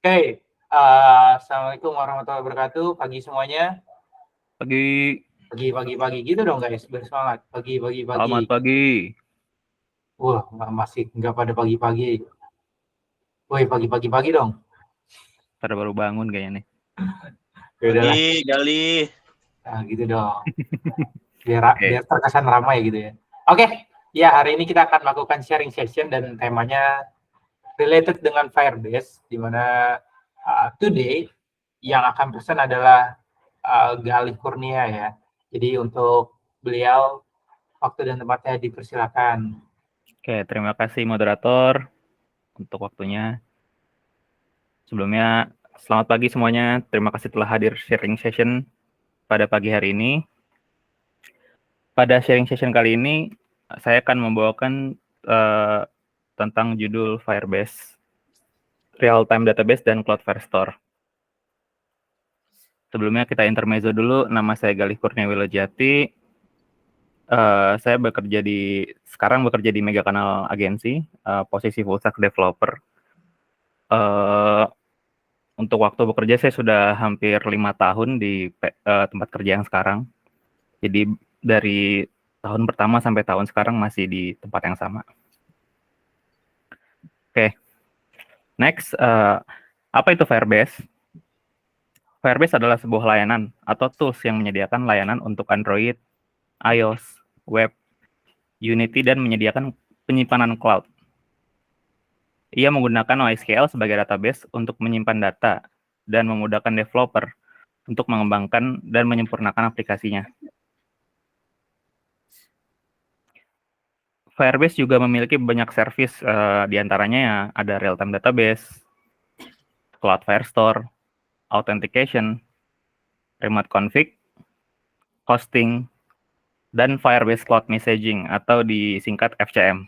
Oke, assalamualaikum warahmatullahi wabarakatuh. Pagi semuanya. Pagi, Pagi gitu dong guys, bersemangat. selamat Pagi. pagi. Wah, masih nggak pada pagi-pagi. Woi, pagi dong. Pada baru bangun kayaknya nih. Ya udahlah, Pagi, Gali. nah, gitu dong. Biar Oke, terkesan ramai gitu ya. Oke, ya hari ini kita akan melakukan sharing session dan temanya related dengan Firebase, di mana today yang akan present adalah Galih Kurnia ya. Jadi untuk beliau waktu dan tempatnya dipersilakan. terima kasih moderator untuk waktunya. Sebelumnya, selamat pagi semuanya. Terima kasih telah hadir sharing session pada pagi hari ini. Pada sharing session kali ini, saya akan membawakan tentang judul Firebase, Real-Time Database, dan Cloudflare Store. Sebelumnya kita intermezzo dulu. Nama saya Galih Kurnia Wilojati. Saya sekarang bekerja di Mega Kanal Agensi, posisi full stack developer. Untuk waktu bekerja saya sudah hampir 5 tahun di tempat kerja yang sekarang. Jadi dari tahun pertama sampai tahun sekarang masih di tempat yang sama. Oke, next, apa itu Firebase? Firebase adalah sebuah layanan atau tools yang menyediakan layanan untuk Android, iOS, web, Unity, dan menyediakan penyimpanan cloud. Ia menggunakan NoSQL sebagai database untuk menyimpan data dan memudahkan developer untuk mengembangkan dan menyempurnakan aplikasinya. Firebase juga memiliki banyak service, diantaranya ya ada real-time database, Cloudflare Store, authentication, remote config, hosting, dan Firebase Cloud Messaging atau disingkat FCM.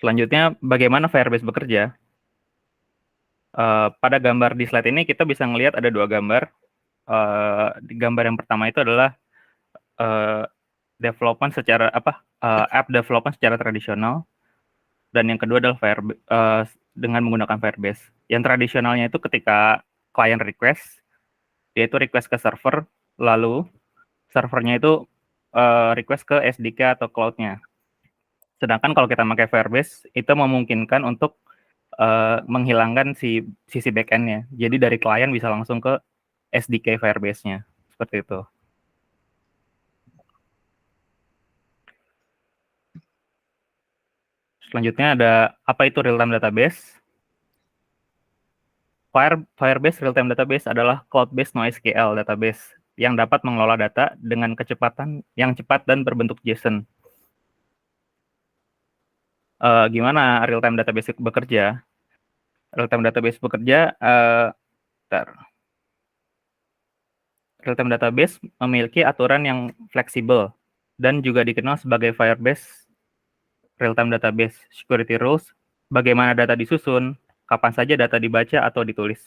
Selanjutnya, bagaimana Firebase bekerja? Pada gambar di slide ini kita bisa melihat ada dua gambar. Gambar yang pertama itu adalah app development secara tradisional, dan yang kedua adalah dengan menggunakan Firebase. Yang tradisionalnya itu ketika client request, yaitu request ke server, lalu servernya itu request ke SDK atau cloud-nya. Sedangkan kalau kita pakai Firebase, itu memungkinkan untuk menghilangkan sisi backend-nya. Jadi dari klien bisa langsung ke SDK Firebase-nya. Seperti itu. Selanjutnya ada apa itu real-time database? Firebase real-time database adalah cloud-based NoSQL database yang dapat mengelola data dengan kecepatan yang cepat dan berbentuk JSON. Gimana real-time database bekerja? Real-time database bekerja, real-time database memiliki aturan yang fleksibel dan juga dikenal sebagai Firebase real-time database security rules, bagaimana data disusun, kapan saja data dibaca atau ditulis.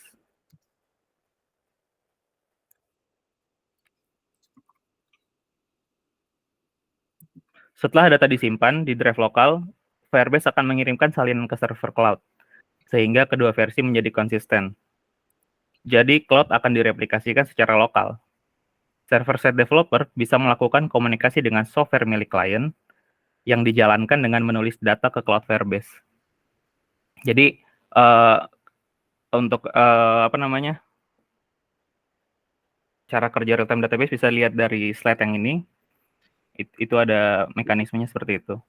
Setelah data disimpan di drive lokal, Firebase akan mengirimkan salinan ke server cloud, sehingga kedua versi menjadi konsisten. Jadi, cloud akan direplikasikan secara lokal. Server-side developer bisa melakukan komunikasi dengan software milik klien yang dijalankan dengan menulis data ke cloud Firebase. Jadi, untuk cara kerja real-time database bisa lihat dari slide yang ini. Itu ada mekanismenya seperti itu.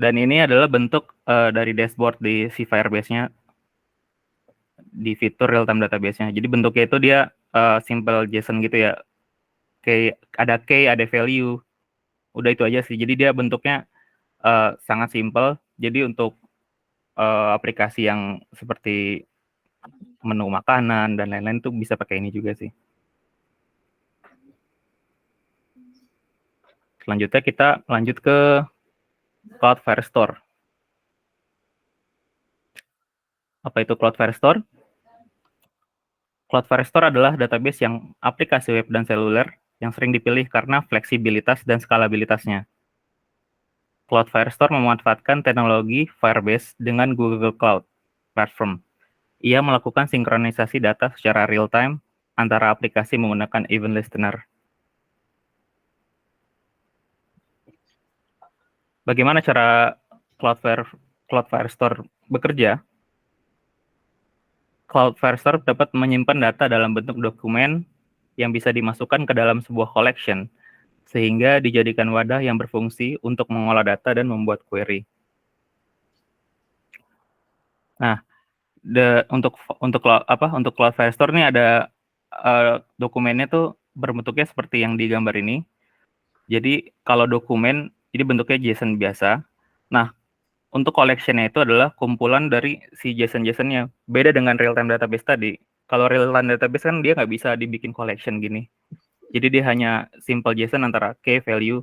Dan ini adalah bentuk dari dashboard di si Firebase-nya di fitur real-time database-nya. Jadi bentuknya itu dia simple JSON gitu ya. Ada key, ada value. Udah itu aja sih. Jadi dia bentuknya sangat simple. Jadi untuk aplikasi yang seperti menu makanan dan lain-lain tuh bisa pakai ini juga sih. Selanjutnya kita lanjut ke Cloudflare Store. Apa itu Cloudflare Store? Cloudflare Store adalah database yang aplikasi web dan seluler yang sering dipilih karena fleksibilitas dan skalabilitasnya. Cloud Firestore memanfaatkan teknologi Firebase dengan Google Cloud Platform. Ia melakukan sinkronisasi data secara real-time antara aplikasi menggunakan event listener. Bagaimana cara Cloud Firestore bekerja? Cloud Firestore dapat menyimpan data dalam bentuk dokumen yang bisa dimasukkan ke dalam sebuah collection, sehingga dijadikan wadah yang berfungsi untuk mengolah data dan membuat query. Nah, untuk Cloud Firestore ini ada dokumennya tuh berbentuknya seperti yang di gambar ini. Jadi kalau dokumen ini bentuknya JSON biasa. Nah, untuk collection-nya itu adalah kumpulan dari si JSON-JSON-nya. Beda dengan real-time database tadi. Kalau real-time database kan dia nggak bisa dibikin collection gini. Jadi dia hanya simple JSON antara key value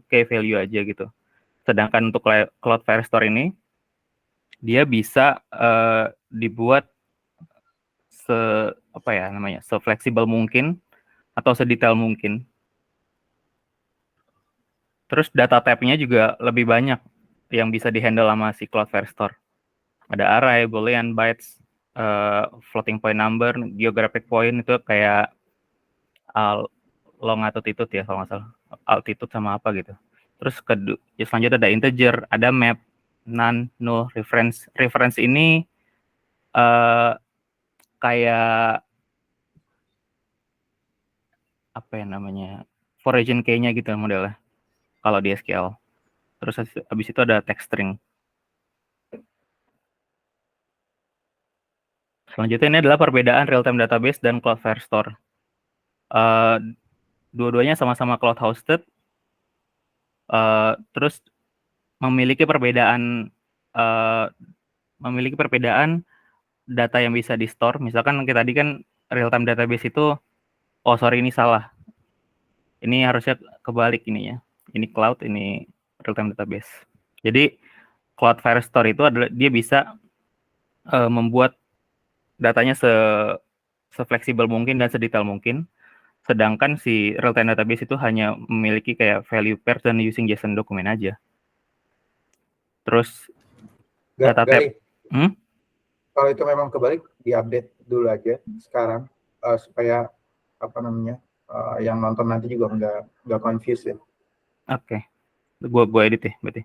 aja gitu. Sedangkan untuk Cloud Firestore ini, dia bisa dibuat se-fleksibel mungkin atau sedetail mungkin. Terus data type-nya juga lebih banyak yang bisa dihandle sama si Cloud Firestore. Ada array, boolean, bytes, floating point number, geographic point itu kayak long altitude ya kalau nggak salah, altitude sama apa gitu. Terus selanjutnya ada integer, ada map, none, null, reference. Reference ini kayak apa ya namanya, for region key-nya gitu modelnya kalau di SQL. Terus habis itu ada text string. Selanjutnya ini adalah perbedaan real-time database dan Cloud Firestore. Dua-duanya sama-sama cloud hosted, terus memiliki perbedaan data yang bisa di store. Misalkan kita tadi kan real-time database itu, oh sorry ini salah. Ini harusnya kebalik ininya. Ini cloud, ini real-time database. Jadi Cloud Firestore itu adalah dia bisa membuat datanya se-fleksibel mungkin dan sedetail mungkin. Sedangkan si real-time database itu hanya memiliki kayak value pairs dan using JSON dokumen aja. Terus data type. Kalau itu memang kebalik, diupdate dulu aja sekarang supaya yang nonton nanti juga nggak confuse ya. Oke. Gua edit ya berarti.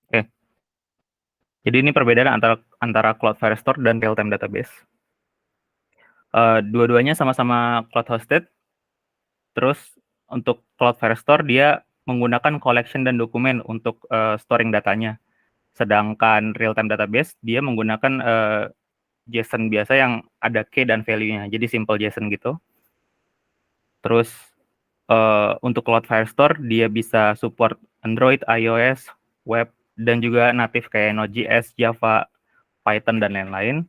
Oke. Jadi ini perbedaan antara Cloud Firestore dan real-time database. Dua-duanya sama-sama cloud hosted. Terus untuk Cloud Firestore dia menggunakan collection dan dokumen untuk storing datanya. Sedangkan real-time database dia menggunakan JSON biasa yang ada key dan value-nya. Jadi simple JSON gitu. Terus untuk Cloud Firestore dia bisa support Android, iOS, web, dan juga native kayak Node.js, Java, Python, dan lain-lain.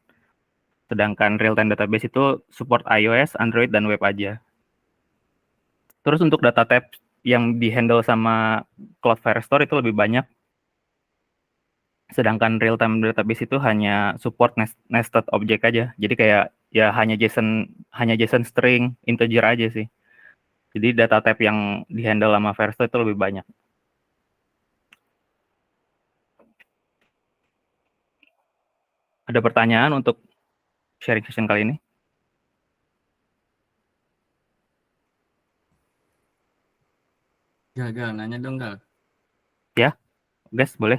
Sedangkan real-time database itu support iOS, Android, dan web aja. Terus untuk data type yang di-handle sama Cloud Firestore itu lebih banyak. Sedangkan real-time database itu hanya support nested object aja. Jadi kayak ya hanya JSON string, integer aja sih. Jadi data type yang di-handle sama Firestore itu lebih banyak. Ada pertanyaan untuk sharing session kali ini? Gal, nanya dong, Gal. Ya, guys, boleh.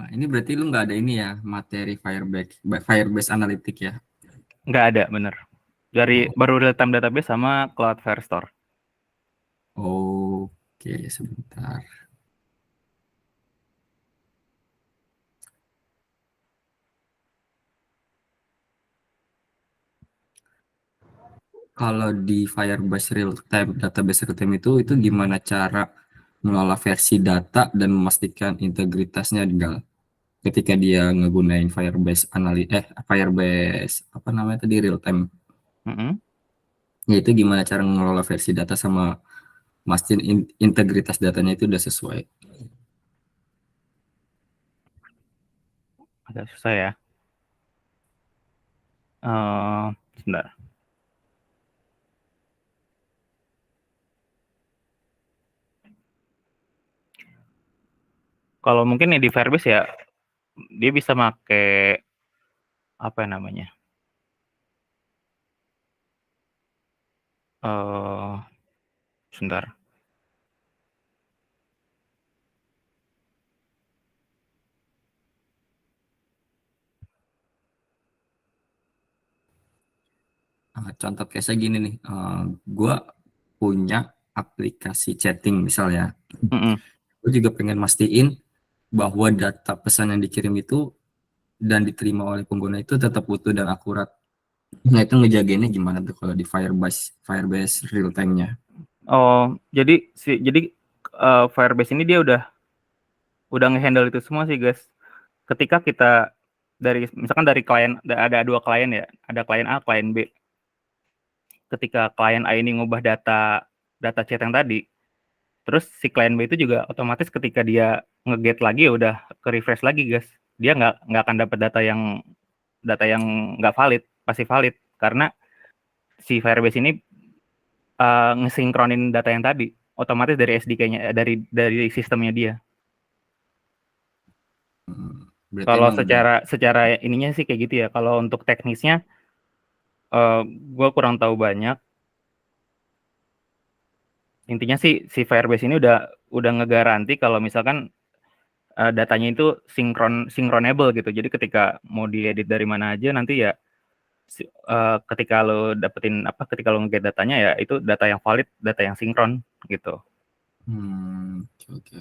Ini berarti lu nggak ada ini ya, materi Firebase Analytics ya? Nggak ada, bener. Baru real-time database sama Cloud Firestore. Oke, sebentar. kalau di Firebase real-time database real-time itu gimana cara mengelola versi data dan memastikan integritasnya Gal, ketika dia ngegunain Firebase apa namanya tadi real-time. Mm-mm. Ya itu gimana cara mengelola versi data sama mastiin integritas datanya itu udah sesuai. Agak susah ya. Sebentar. Kalau mungkin di Firebase ya, dia bisa pakai apa namanya? Sebentar. Contoh case gini nih, gue punya aplikasi chatting misalnya, Mm-mm. gue juga pengen mastiin bahwa data pesan yang dikirim itu dan diterima oleh pengguna itu tetap utuh dan akurat. Nah itu ngejagainnya gimana tuh kalau di Firebase real time-nya? Oh, jadi Firebase ini dia udah ngehandle itu semua sih guys. Ketika kita misalkan dari klien, ada 2 klien ya, ada klien A, klien B. Ketika klien A ini ngubah data chat yang tadi, terus si klien B itu juga otomatis ketika dia nge-get lagi ya udah ke refresh lagi guys. Dia nggak akan dapat data yang nggak valid, pasti valid karena si Firebase ini ngesinkronin data yang tadi otomatis dari SDK-nya, dari sistemnya dia. Berarti Kalau emang udah secara ininya sih kayak gitu ya. Kalau untuk teknisnya, gue kurang tahu banyak. Intinya sih si Firebase ini udah ngegaranti kalau misalkan datanya itu sinkronable gitu. Jadi ketika mau diedit dari mana aja nanti ya ketika ketika lo nge-get datanya ya itu data yang valid, data yang sinkron gitu. oke.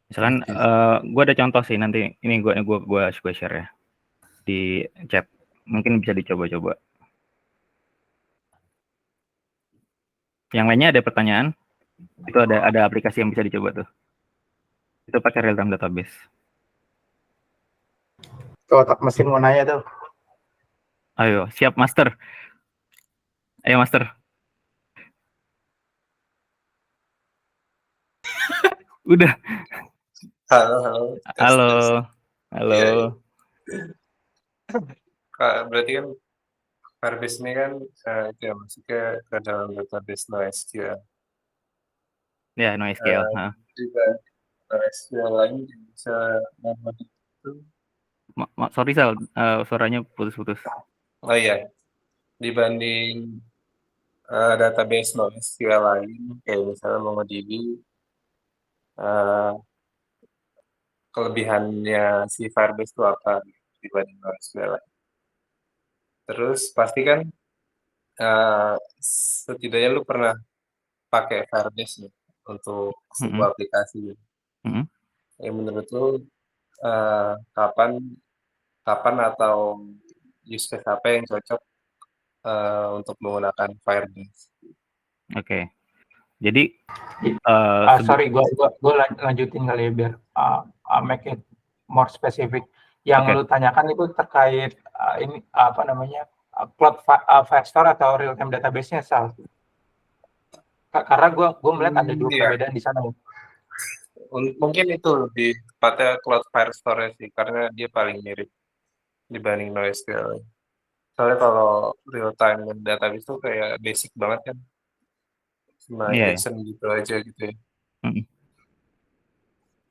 Misalkan Oke. gue ada contoh sih nanti ini gue share ya di chat. Mungkin bisa dicoba-coba. Yang lainnya ada pertanyaan? Itu ada aplikasi yang bisa dicoba tuh. Itu pakai real time database. Tuh, otak mesin mau nanya tuh. Ayo, siap master. Ayo master. Udah. Halo, tes, Halo. tes. Halo. Iya, iya. Berarti kan Firebase ini kan itu ya masuknya ke dalam database NoSQL. Ya, NoSQL. Juga NoSQL lain yang bisa memenuhi itu. Sorry Sal, suaranya putus-putus. Oh iya, dibanding database NoSQL lain, kayak misalnya MongoDB, kelebihannya si Firebase itu apa dibanding NoSQL lain. Terus pasti kan setidaknya lu pernah pakai Firebase nih untuk sebuah aplikasi. Yang menurut lu kapan atau use case apa yang cocok untuk menggunakan Firebase? Oke. Jadi Sorry, gue lanjutin kali ya biar make it more specific. Yang lu tanyakan itu terkait ini apa namanya cloud Firestore atau real time database-nya, Sal? Karena gue melihat ada 2 perbedaan di sana. Mungkin itu lebih tepatnya Cloud Firestore sih, karena dia paling mirip dibanding NoSQL. Soalnya kalau real time database itu kayak basic banget kan, cuma JSON gitu aja gitu ya.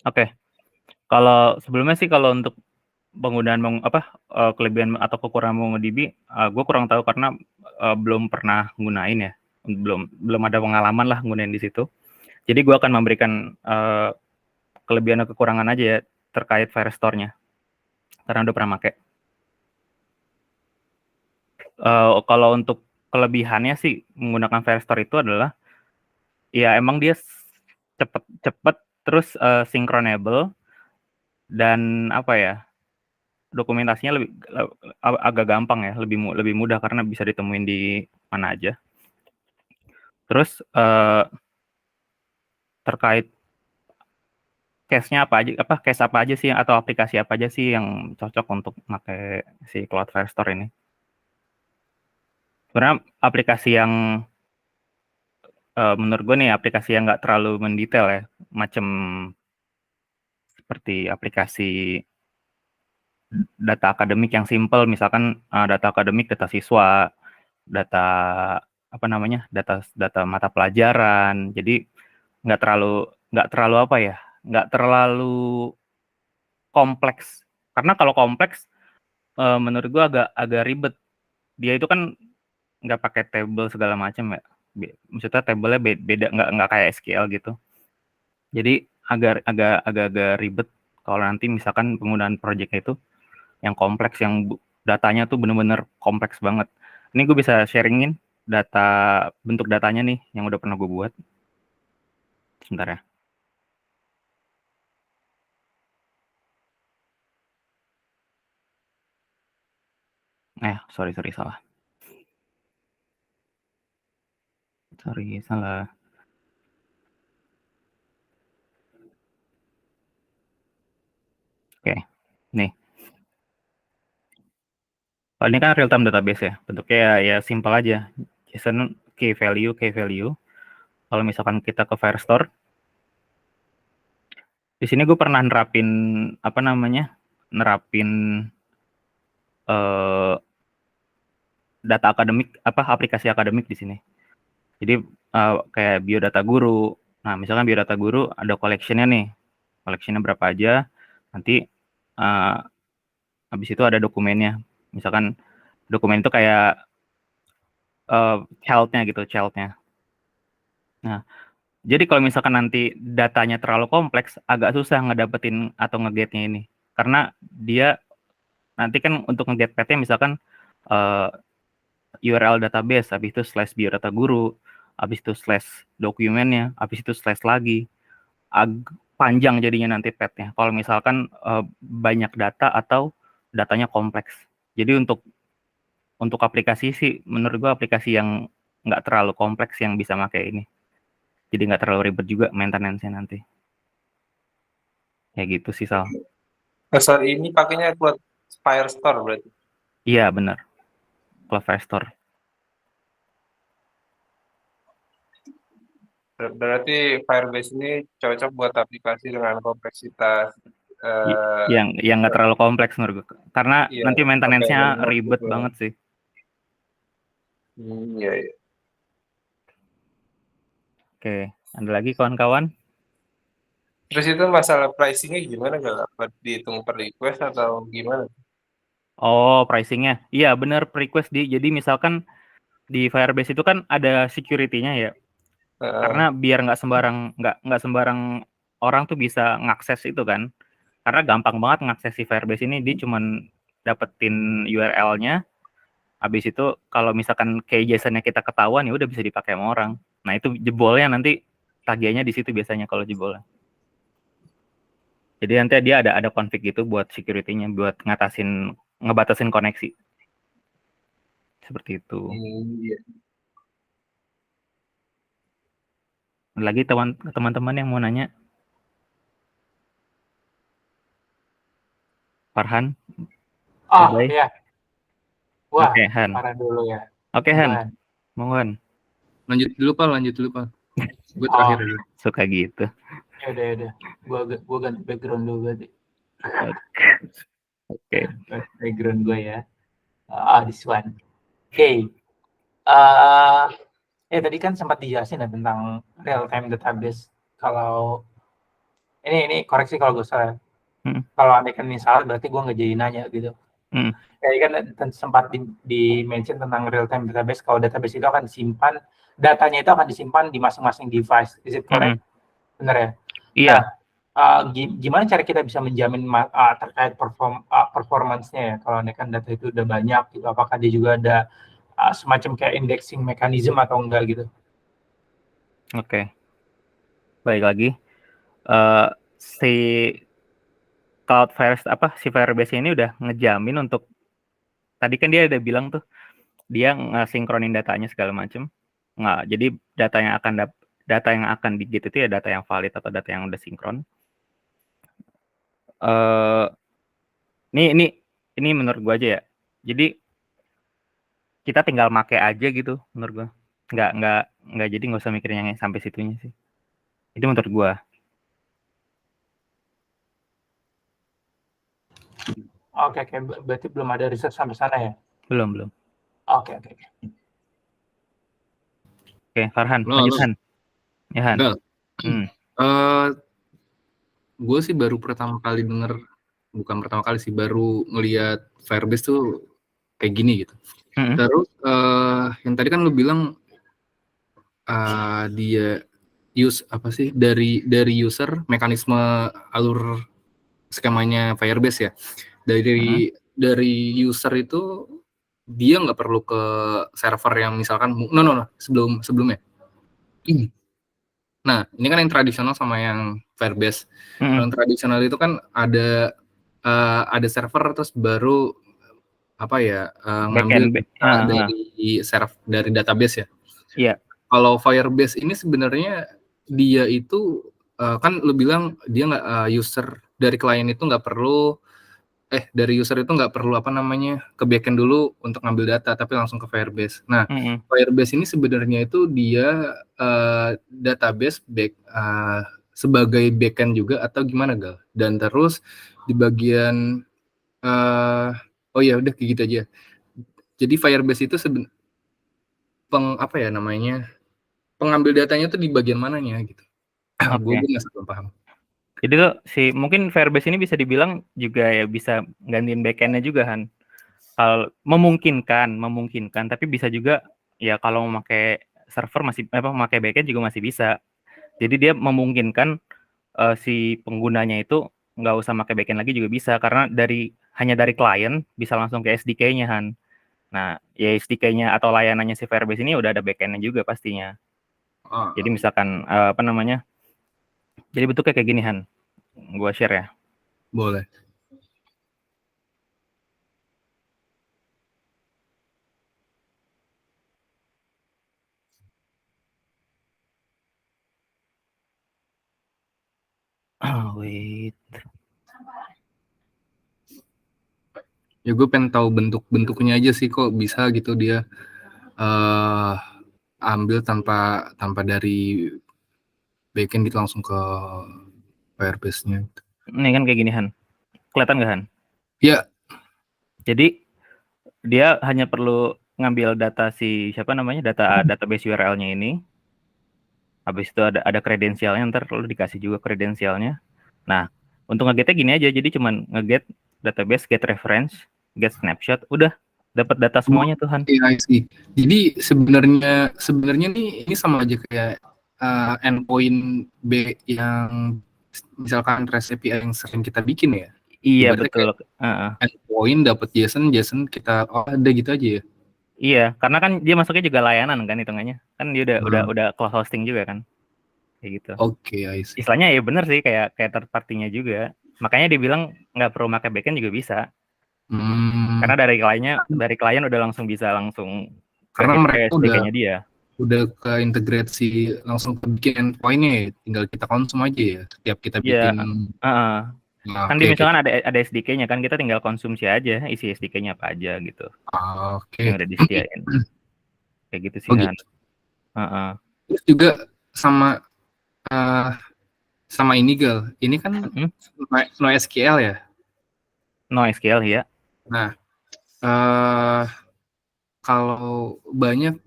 Oke. Kalau sebelumnya sih kalau untuk penggunaan kelebihan atau kekurangan MongoDB, gue kurang tahu karena belum pernah gunain ya, belum ada pengalaman lah gunain di situ. Jadi gue akan memberikan kelebihan dan kekurangan aja ya terkait Firestore-nya karena udah pernah pakai. Kalau untuk kelebihannya sih menggunakan Firestore itu adalah ya emang dia cepet terus sinkronable dan apa ya, dokumentasinya agak gampang ya, lebih mudah karena bisa ditemuin di mana aja. Terus terkait case apa aja sih atau aplikasi apa aja sih yang cocok untuk pakai si Cloud Firestore ini? Sebenarnya aplikasi yang menurut gue nih aplikasi yang nggak terlalu mendetail ya, macam seperti aplikasi data akademik yang simple, misalkan data akademik, data siswa, data data mata pelajaran. Jadi nggak terlalu kompleks. Karena kalau kompleks menurut gue agak ribet. Dia itu kan nggak pakai table segala macam ya. Maksudnya table-nya beda, nggak kayak SQL gitu. Jadi agak ribet kalau nanti misalkan penggunaan project itu yang kompleks, yang datanya tuh bener-bener kompleks banget. Ini gue bisa sharingin bentuk datanya nih yang udah pernah gue buat. Sebentar ya. Sorry, salah. Sorry, salah. Oke, nih. Oh, ini kan real time database ya. Bentuknya ya simple aja. JSON key value. Kalau misalkan kita ke Firestore, di sini gue pernah nerapin data akademik, aplikasi akademik di sini. Jadi kayak biodata guru. Nah, misalkan biodata guru ada collection-nya nih. Collection-nya berapa aja. Nanti habis itu ada dokumennya. Misalkan dokumen itu kayak child-nya gitu, child-nya. Nah, jadi kalau misalkan nanti datanya terlalu kompleks, agak susah ngedapetin atau nge-get-nya ini. Karena dia nanti kan untuk nge-get path-nya misalkan URL database, habis itu /biodata guru, habis itu /dokumennya, habis itu / lagi. Panjang jadinya nanti path-nya. Kalau misalkan banyak data atau datanya kompleks. Jadi untuk aplikasi sih, menurut gua aplikasi yang nggak terlalu kompleks yang bisa pakai ini. Jadi nggak terlalu ribet juga maintenance-nya nanti. Kayak gitu sih, Sal. Ini pakainya Cloud Firestore berarti? Iya, benar. Cloud Firestore. Berarti Firebase ini cocok buat aplikasi dengan kompleksitas yang nggak terlalu kompleks menurut gue. Karena iya, nanti maintenance-nya sampai ribet gitu. banget sih. Iya. Oke, ada lagi kawan-kawan? Terus itu masalah pricing-nya gimana? Gak dihitung per request atau gimana? Oh, pricing-nya. Iya, benar, per request. Jadi misalkan di Firebase itu kan ada security-nya ya. Karena biar nggak sembarang orang tuh bisa ngakses itu kan. Karena gampang banget ngakses si Firebase ini. Dia cuman dapetin URL-nya. Habis itu kalau misalkan kayak JSON-nya kita ketahuan ya udah bisa dipakai sama orang. Nah, itu jebolnya nanti tagihannya di situ biasanya kalau jebolnya. Jadi nanti dia ada config gitu buat security-nya, buat ngebatasin koneksi. Seperti itu. Iya. Lagi teman-teman yang mau nanya? Farhan? Oh, Bye. iya. Wah, Oke, Han. Farhan dulu ya. Oke, Han. Monggo, Han. Lanjut dulu, Pak. Gue terakhir dulu. Suka gitu. Ya udah. Gua ganti background dulu berarti. Oke. Background gue ya. This one. Oke. Tadi kan sempat dijelasin ya tentang real time database. Kalau ini koreksi kalau gue salah. Kalau andai kan ini salah berarti gue nggak jadi nanya gitu. Kayak kan sempat di mention tentang real time database. Kalau database itu akan disimpan, datanya itu akan disimpan di masing-masing device. Is it correct? Benar ya? Iya. Nah, gimana cara kita bisa menjamin terkait performance-nya ya? Kalau andai kan data itu udah banyak gitu, apakah dia juga ada semacam kayak indexing mechanism atau enggak gitu? Oke. Baik lagi. Si si Firebase ini udah ngejamin untuk, tadi kan dia udah bilang tuh dia ngasinkronin datanya segala macam. Nggak, jadi data yang akan di-get itu ya data yang valid atau data yang udah sinkron. Ini menurut gua aja ya. Jadi kita tinggal make aja gitu menurut gua. Nggak jadi nggak usah mikirin yang sampai situnya sih. Itu menurut gua. Oke, berarti belum ada riset sampai sana ya? Belum. Oke. Oke, Farhan, Halo, lanjut halo. Han. Ya Han. Gal. Hmm. Gue sih baru pertama kali bukan pertama kali sih, baru ngelihat Firebase tuh kayak gini gitu. Mm-mm. Terus yang tadi kan lu bilang dia dari user mekanisme alur skemanya Firebase ya. Dari user itu dia nggak perlu ke server yang misalkan sebelumnya. Nah, ini kan yang tradisional sama yang Firebase. Yang tradisional itu kan ada server terus baru ngambil dari database ya. Iya. Kalau Firebase ini sebenarnya dia itu kan lu bilang dia nggak user dari klien itu nggak perlu dari user itu nggak perlu ke backend dulu untuk ngambil data, tapi langsung ke Firebase. Nah, Firebase ini sebenarnya itu dia database sebagai backend juga atau gimana Gal? Dan terus di bagian udah kayak gitu aja. Jadi Firebase itu pengambil datanya tuh di bagian mananya gitu. Gue nggak paham. Jadi tuh mungkin Firebase ini bisa dibilang juga ya bisa gantiin backend-nya juga Han. Kalau memungkinkan, tapi bisa juga ya kalau memakai server memakai backend juga masih bisa. Jadi dia memungkinkan si penggunanya itu nggak usah pakai backend lagi juga bisa, karena hanya dari klien bisa langsung ke SDK-nya Han. Nah, ya SDK-nya atau layanannya si Firebase ini udah ada backend-nya juga pastinya. Jadi misalkan jadi bentuknya kayak gini Han. Gua share ya. Boleh. Wait. Ya gue pengen tahu bentuknya aja sih, kok bisa gitu dia ambil tanpa dari backend gitu langsung ke Firebase-nya. Ini kan kayak gini Han. Kelihatan nggak Han? Iya. Jadi dia hanya perlu ngambil data database URL-nya ini. Habis itu ada kredensialnya, ntar perlu dikasih juga kredensialnya. Nah, untuk nge-get-nya gini aja, jadi cuman nge-get database, get reference, get snapshot, udah dapat data semuanya Tuhan. Iya, sih. Jadi sebenarnya nih ini sama aja kayak endpoint B yang misalkan REST API yang sering kita bikin ya. Iya, betul. Endpoint dapat JSON kita ada gitu aja ya. Iya, karena kan dia masuknya juga layanan kan hitungannya. Kan dia udah cloud hosting juga kan. Kayak gitu. Oke, I see. Istilahnya ya bener sih kayak third party-nya juga. Makanya dia bilang nggak perlu pakai backend juga bisa. Karena dari klien udah langsung bisa karena mereka udah ke integrasi langsung ke bikin endpoint-nya ya. Tinggal kita konsum aja ya setiap kita bikin. Kan di misalkan ada SDK-nya kan, kita tinggal konsumsi aja isi SDK-nya apa aja gitu. Yang udah disediain. Kayak gitu sih kan. Terus juga sama ini Gal. Ini kan NoSQL ya? NoSQL ya. Nah, kalau banyak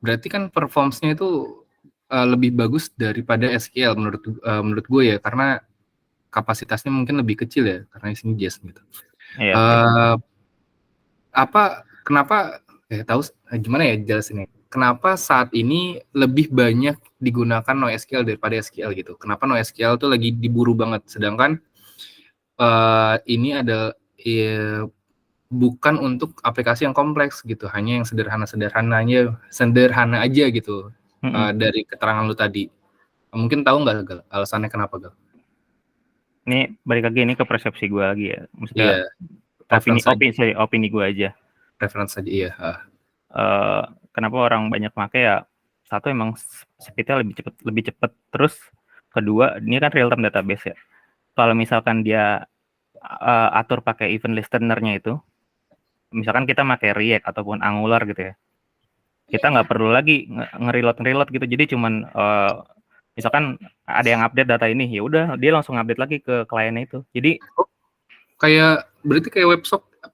berarti kan performance-nya itu lebih bagus daripada SQL menurut gue ya, karena kapasitasnya mungkin lebih kecil ya karena isinya JSON gitu. Iya. Kenapa gimana ya jelasinnya? Kenapa saat ini lebih banyak digunakan NoSQL daripada SQL gitu? Kenapa NoSQL tuh lagi diburu banget, sedangkan ini ada bukan untuk aplikasi yang kompleks gitu, hanya yang sederhana aja gitu. Dari keterangan lu tadi, mungkin tahu nggak Gal alasannya kenapa Gal? Ini balik lagi ini ke persepsi gue lagi ya. Maksudnya Iya, reference aja, opini gue aja. reference aja, iya. Kenapa orang banyak make ya? Satu emang speednya lebih cepet. Terus kedua, ini kan real time database ya. Kalau misalkan dia atur pakai event listener-nya itu, misalkan kita pakai React ataupun Angular gitu ya, kita nggak perlu lagi nge-reload gitu. Jadi cuman misalkan ada yang update data ini, ya udah dia langsung update lagi ke kliennya itu. Jadi Berarti kayak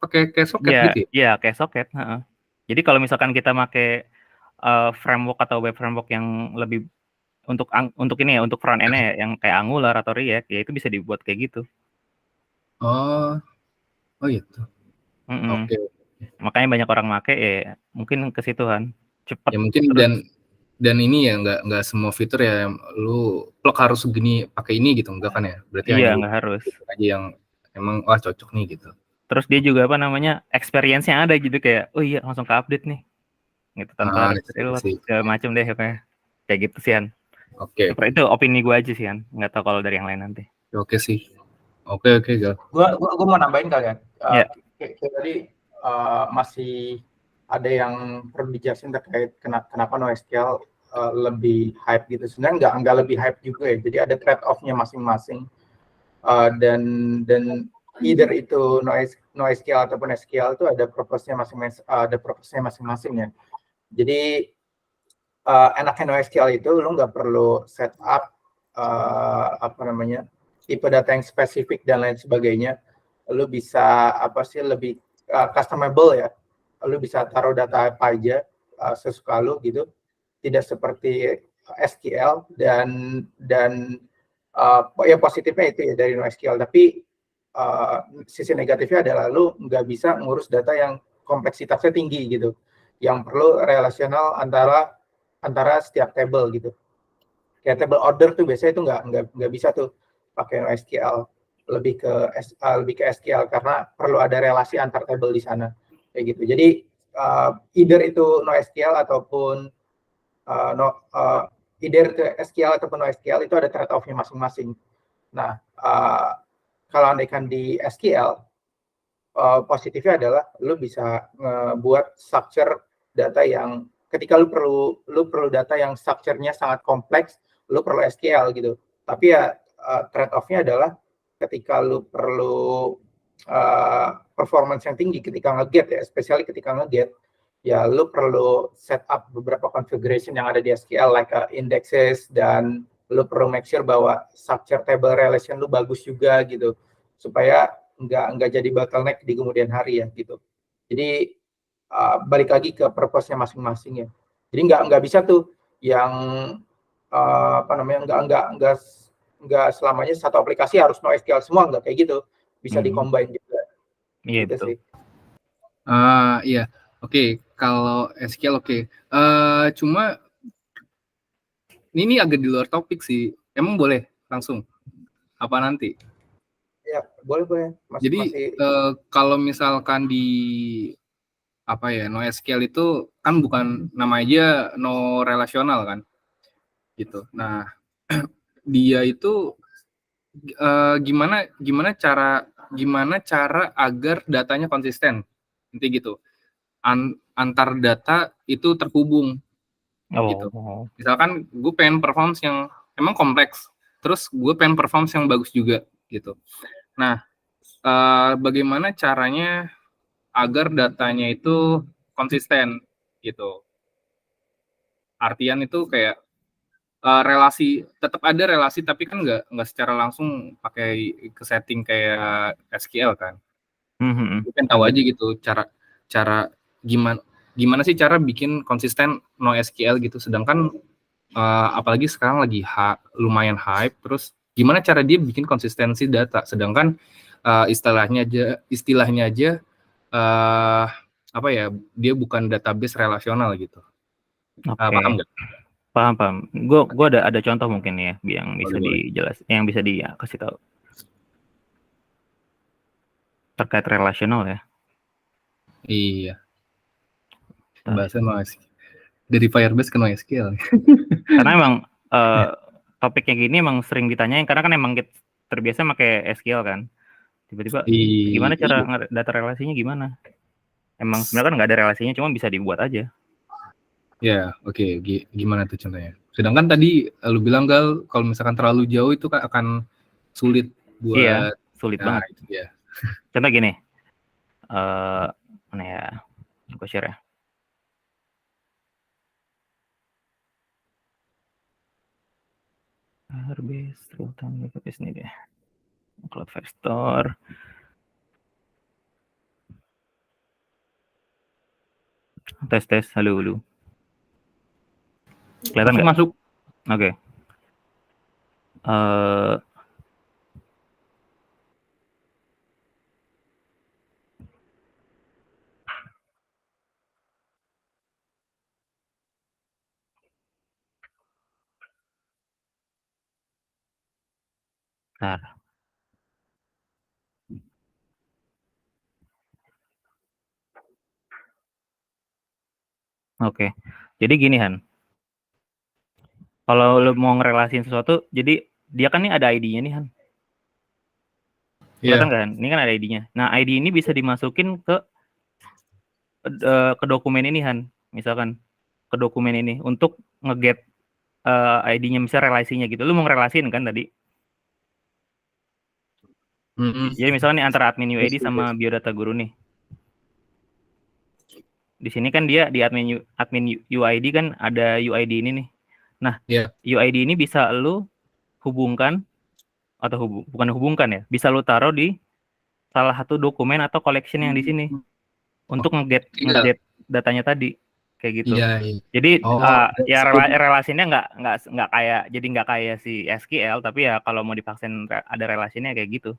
pakai kayak socket ya, gitu ya? ya kayak socket. Jadi kalau misalkan kita pakai framework atau web framework yang lebih untuk ini ya, untuk front end-nya ya, yang kayak Angular atau React, ya itu bisa dibuat kayak gitu. Oh gitu. Mm-mm. Oke. Makanya banyak orang make ya mungkin ke situ kan, cepat. Ya mungkin terus. dan ini ya nggak semua fitur ya lu plug harus segini pakai ini gitu, enggak kan ya? Berarti Iya, hanya nggak harus. aja yang emang wah cocok nih gitu. Terus dia juga experience-nya ada gitu, kayak oh iya langsung ke update nih gitu tanpa harus reload segala macam deh kayak gitu sih Han. Oke. Itu opini gue aja sih Han, nggak tahu kalau dari yang lain nanti. Oke sih. Oke Gal. Gua mau nambahin kalian. Ya. Kayak tadi masih ada yang perlu dijelasin terkait kenapa NoSQL lebih hype gitu. Sebenarnya nggak lebih hype juga ya. Jadi ada trade off-nya masing-masing. Dan either itu NoSQL ataupun SQL itu ada purpose-nya masing-masing, ya. Jadi enaknya NoSQL itu lo nggak perlu set up tipe data yang spesifik dan lain sebagainya. Lo bisa lebih customizable ya. Lo bisa taruh data apa aja sesuka lo gitu. Tidak seperti SQL dan ya positifnya itu ya dari NoSQL, tapi sisi negatifnya adalah lu nggak bisa ngurus data yang kompleksitasnya tinggi gitu, yang perlu relasional antara setiap table gitu. Kayak table order tuh biasanya itu nggak bisa tuh pakai NoSQL, lebih ke SQL karena perlu ada relasi antar table di sana kayak gitu. Jadi either itu NoSQL ataupun either ke SQL ataupun NoSQL itu ada trade off-nya masing-masing. Nah, kalau andaikan di SQL, positifnya adalah lu bisa ngebuat structure data yang ketika lu perlu data yang structure-nya sangat kompleks, lu perlu SQL gitu. Tapi ya trade off-nya adalah ketika lu perlu performance yang tinggi ketika nge-get ya, especially ketika nge-get, ya lu perlu set up beberapa configuration yang ada di SQL like indexes, dan lu perlu make sure bahwa structure table relation lu bagus juga gitu supaya nggak jadi bottleneck di kemudian hari ya gitu. Jadi balik lagi ke purpose-nya masing-masing ya. Jadi nggak bisa tuh yang nggak selamanya satu aplikasi harus NoSQL semua, nggak kayak gitu. Bisa di-combine juga. Iya gitu betul. sih. Iya. Oke, kalau SQL oke. Cuma ini agak di luar topik sih. Emang boleh langsung? Apa nanti? Ya, boleh. Jadi kalau misalkan di NoSQL itu kan bukan nama aja no relasional kan, gitu. Nah, dia itu gimana cara agar datanya konsisten, intinya gitu. Antar data itu terhubung, gitu. Misalkan gue pengen performance yang emang kompleks, terus gue pengen performance yang bagus juga, gitu. Nah, bagaimana caranya agar datanya itu konsisten, gitu. Artian itu kayak relasi, tetap ada relasi, tapi kan nggak secara langsung pakai ke setting kayak SQL kan. Gue pengen tahu aja gitu cara gimana sih cara bikin konsisten NoSQL gitu, sedangkan apalagi sekarang lagi lumayan hype, terus gimana cara dia bikin konsistensi data, sedangkan istilahnya aja dia bukan database relasional gitu. Paham nggak? Paham. Gue ada contoh mungkin ya yang bisa dijelasin, yang bisa dikasih tahu terkait relasional ya. Iya. Bahasa NoSQL dari Firebase ke NoSQL. Karena emang topiknya gini emang sering ditanyain, karena kan emang terbiasa pakai SQL kan. Tiba-tiba Iya. gimana cara data relasinya gimana? Emang sebenarnya kan nggak ada relasinya, cuma bisa dibuat aja. Ya, oke. Gimana tuh contohnya? Sedangkan tadi lu bilang Gal, kalau misalkan terlalu jauh itu kan akan sulit buat. Iya, sulit Nah, banget. itu dia. Contoh gini, mana ya? Gue share ya. Firebase, real-time database ini deh. Cloud Firestore. Tes, halo. Kelihatan nggak? Masuk. Oke. Bentar. Oke. Jadi gini Han. Kalau lu mau ngerelasin sesuatu, jadi dia kan nih ada ID-nya nih Han. Iya. Kelihatan kan? Ini kan ada ID-nya. Nah, ID ini bisa dimasukin ke dokumen ini Han. Misalkan ke dokumen ini untuk nge-get ID-nya, misalnya relasinya gitu. Lu mau ngerelasin kan tadi? Jadi misalnya nih antara admin UID sama biodata guru nih. Di sini kan dia di admin UID kan ada UID ini nih. Nah, UID ini bisa lu hubungkan atau bukan hubungkan ya, bisa lu taruh di salah satu dokumen atau collection yang di sini untuk nge-get datanya tadi kayak gitu. Iya. Jadi ya relasinya nggak kayak si SQL, tapi ya kalau mau divaksin ada relasinya kayak gitu.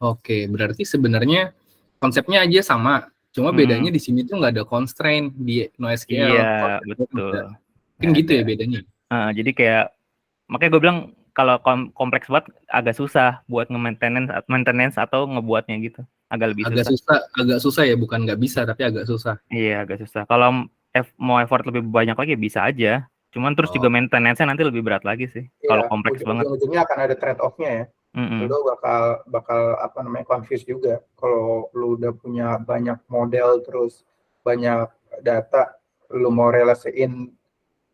Oke, berarti sebenarnya konsepnya aja sama, cuma bedanya di sini tuh nggak ada constraint di NoSQL. Iya, betul. Mungkin gitu ya bedanya. Jadi kayak makanya gue bilang kalau kompleks banget agak susah buat maintenance atau ngebuatnya gitu. Agak susah ya, bukan nggak bisa tapi agak susah. Iya, agak susah. Kalau mau effort lebih banyak lagi bisa aja. Cuman terus juga maintenance-nya nanti lebih berat lagi sih. Kalau kompleks banget. Ujung-ujungnya akan ada trade off-nya ya. Lu bakal confuse juga kalau lu udah punya banyak model terus banyak data, lu mau relasiin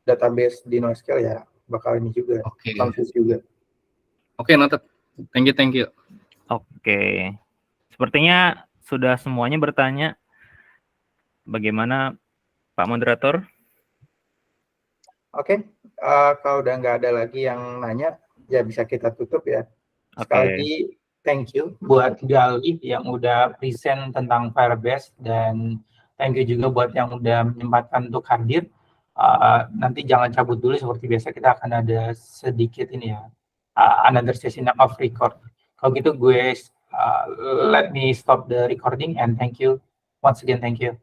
database di NoSQL ya bakal ini juga confuse juga. Oke, noted. Thank you. Oke. Sepertinya sudah semuanya bertanya. Bagaimana Pak Moderator? Oke, kalau udah nggak ada lagi yang nanya, ya bisa kita tutup ya. Sekali lagi, thank you buat Gali yang udah present tentang Firebase, dan thank you juga buat yang udah menyempatkan untuk hadir. Nanti jangan cabut dulu, seperti biasa kita akan ada sedikit ini ya, another session off record. Kalau gitu gue let me stop the recording and thank you once again, thank you.